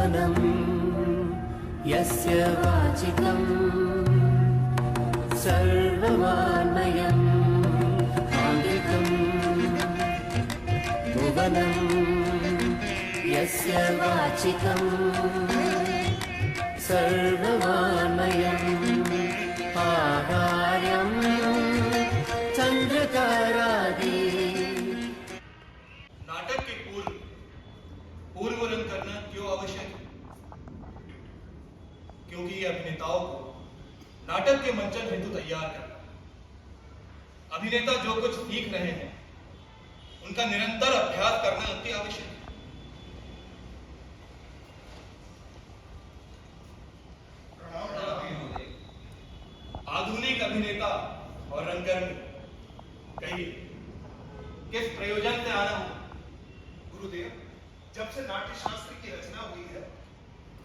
भुवनं यस्य वाचिकं सर्ववान्मयं आङ्गिकं भुवनं यस्य वाचिकं सर्ववान्मयम् आहार्यं चन्द्रतारादि। नाटक के पूर्वरंग करना क्यों आवश्यक है? क्योंकि ये अभिनेताओं को नाटक के मंचन हेतु तैयार करना। अभिनेता जो कुछ सीख रहे हैं उनका निरंतर अभ्यास करना अति आवश्यक है। आधुनिक अभिनेता और रंगकर्मी कहिए किस प्रयोजन से आना हो? गुरुदेव, जब से नाट्य शास्त्र की रचना हुई है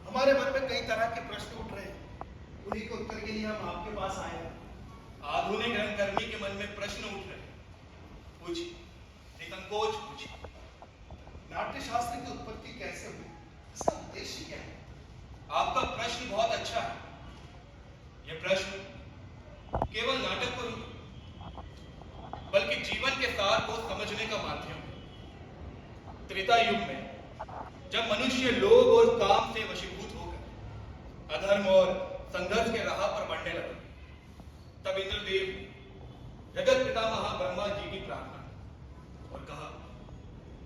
हमारे मन में कई तरह के प्रश्न उठ रहे हैं। उन्हीं के उत्तर के लिए हम आपके पास आए हैं। आधुनिक रंगकर्मी के मन में प्रश्न उठ रहे हैं, पूछिए, निसंकोच पूछिए। नाट्य शास्त्र की उत्पत्ति कैसे हुई? इसका उद्देश्य क्या है? आपका प्रश्न बहुत अच्छा है। यह प्रश्न केवल नाटक को नहीं बल्कि जीवन के सार को समझने का माध्यम है। त्रेता युग में जब मनुष्य लोभ और काम से वशीभूत होकर अधर्म और संघर्ष के राह पर बढ़ने लगे, तब इंद्रदेव ने जगत पितामह ब्रह्मा जी की प्रार्थना और कहा,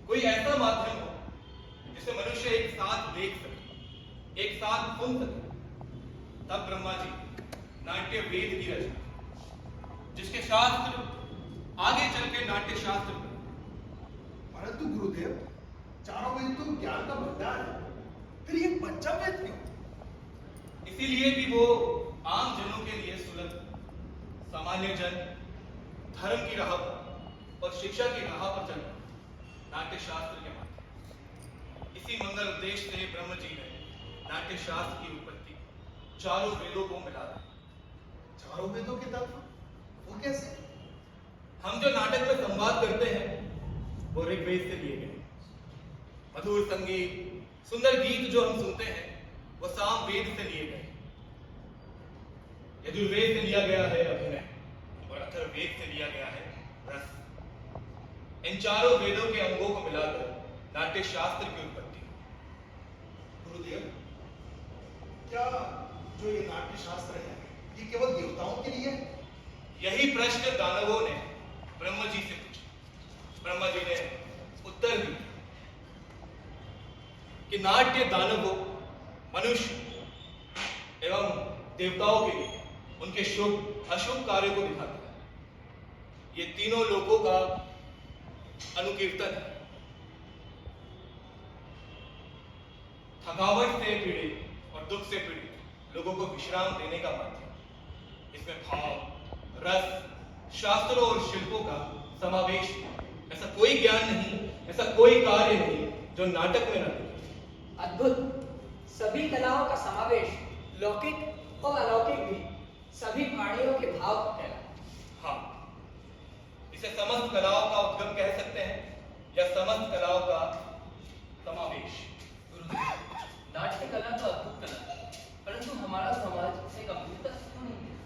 कोई ऐसा माध्यम हो जिसे मनुष्य एक साथ देख सके, एक साथ सुन सके। तब ब्रह्मा जी नाट्य वेद की रचना, जिसके शास्त्र आगे चल के नाट्य शास्त्र। परंतु गुरुदेव, चारों वेद तो ज्ञान का भंडार है, फिर ये पंचम वेद क्यों? इसीलिए कि वो आम जनों के लिए सुलभ, सामान्य जन धर्म की राह पर और शिक्षा की राह पर चल नाट्य शास्त्र के माध्यम। इसी मंगल उद्देश्य से ब्रह्म जी ने नाट्य शास्त्र की उत्पत्ति चारों वेदों को मिला दी। चारों वेदों के तत्व वो कैसे? हम जो नाटक में संवाद करते हैं वो ऋग्वेद से लिए गए। मधुर संगीत, सुंदर गीत जो हम सुनते हैं वो सामवेद से लिए गए। यजुर्वेद से लिया गया है अभिनय और अथर्ववेद से लिया गया है रस। इन चारों वेदों के अंगों को मिलाकर नाट्य शास्त्र की उत्पत्ति। गुरुदेव, क्या जो ये नाट्य शास्त्र है ये केवल देवताओं के लिए है? यही प्रश्न दानवों ने ब्रह्म जी से पूछा। ब्रह्मा जी ने उत्तर दिया कि नाट्य दानवों, मनुष्य एवं देवताओं के लिए उनके शुभ अशुभ कार्यों को दिखाता है। ये तीनों लोगों का अनुकीर्तन है। थकावट से पीड़ित और दुख से पीड़ित लोगों को विश्राम देने का माध्यम। इसमें भाव, रस, शास्त्रों और शिल्पों का समावेश। ऐसा कोई ज्ञान नहीं, ऐसा कोई कार्य नहीं जो नाटक में न हो। अद्भुत, सभी कलाओं का समावेश, लौकिक और अलौकिक भी, सभी प्राणियों के भाव कहलाते। हाँ, इसे समस्त कलाओं का उद्गम कह सकते हैं या समस्त कलाओं का समावेश। नाट्य कला तो अद्भुत कला है, परंतु हमारा समाज इसे गंभीरता से क्यों नहीं लेता?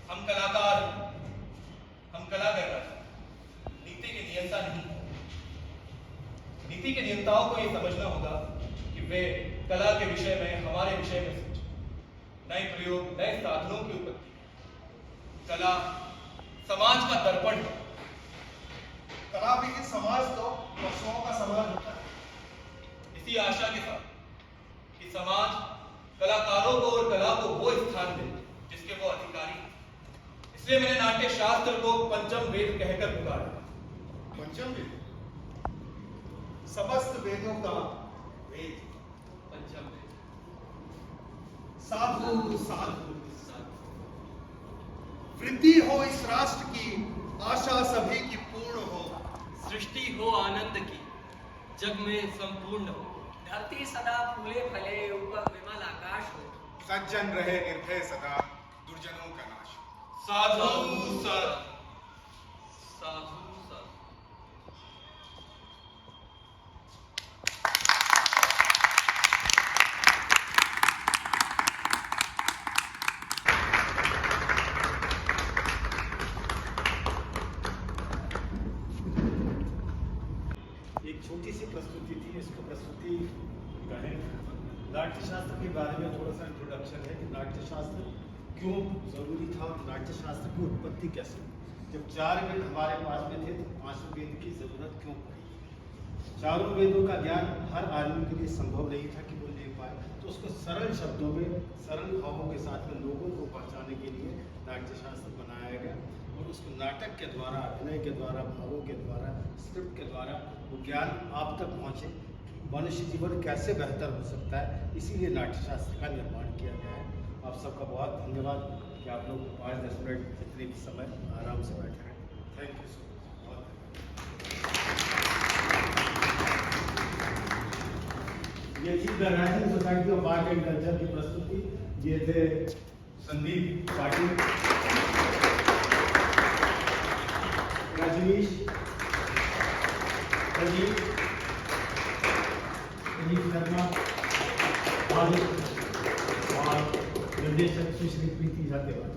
हम कलाकार, हम कला कर रहे हैं, नीति के नियंता नहीं। नीति के नियंताओं को यह समझना होगा कि वे कला के विषय में, हमारे विषय में सोचें। नए प्रयोग, नए साधनों की उत्पत्ति। कला समाज का दर्पण है। कला विहीन समाज तो पशुओं का समाज होता है। इसी आशा के साथ कि समाज कलाकारों को और कला को वो स्थान दे जिसके वो अधिकारी हैं, इसलिए मैंने नाट्य शास्त्र को पंचम वेद कहकर पुकारा। पंचम वेद, समस्त वेदों का वेद, पंचम वेद। साधु साधु वृद्धि हो इस राष्ट्र की, आशा सभी की पूर्ण हो। सृष्टि हो आनंद की, जग में संपूर्ण हो। धरती सदा फूले फले, ऊपर विमल आकाश हो। सज्जन रहे निर्भय सदा, दुर्जनों का नाश। साधु साधु साधु साधु। छोटी सी प्रस्तुति थी, इसको प्रस्तुति कहें। नाट्यशास्त्र के बारे में थोड़ा सा इंट्रोडक्शन है कि नाट्यशास्त्र क्यों जरूरी था और नाट्यशास्त्र की उत्पत्ति कैसे हुई। जब 4 वेद हमारे पास में थे तो 5वें वेद की जरूरत क्यों पड़ी। चारों वेदों का ज्ञान हर आदमी के लिए संभव नहीं था कि वो ले पाए, तो उसको सरल शब्दों में, सरल भावों के साथ में लोगों को पहुंचाने के लिए नाट्यशास्त्र बनाया गया और उसको नाटक के द्वारा, अभिनय के द्वारा, भावों के द्वारा, स्क्रिप्ट के द्वारा वो ज्ञान आप तक पहुंचे कि मनुष्य जीवन कैसे बेहतर हो सकता है। इसीलिए नाट्यशास्त्र का निर्माण किया गया है। आप सबका बहुत धन्यवाद कि आप लोग 5-10 मिनट जितने भी समय आराम से बैठे हैं। Thank you so much. ये थी the rising society of art and culture की प्रस्तुति। ये थे संदीप पाटिल, रजनीश, प्रदीप शर्मा और निर्देशक सुश्री प्रीति जातेवाल।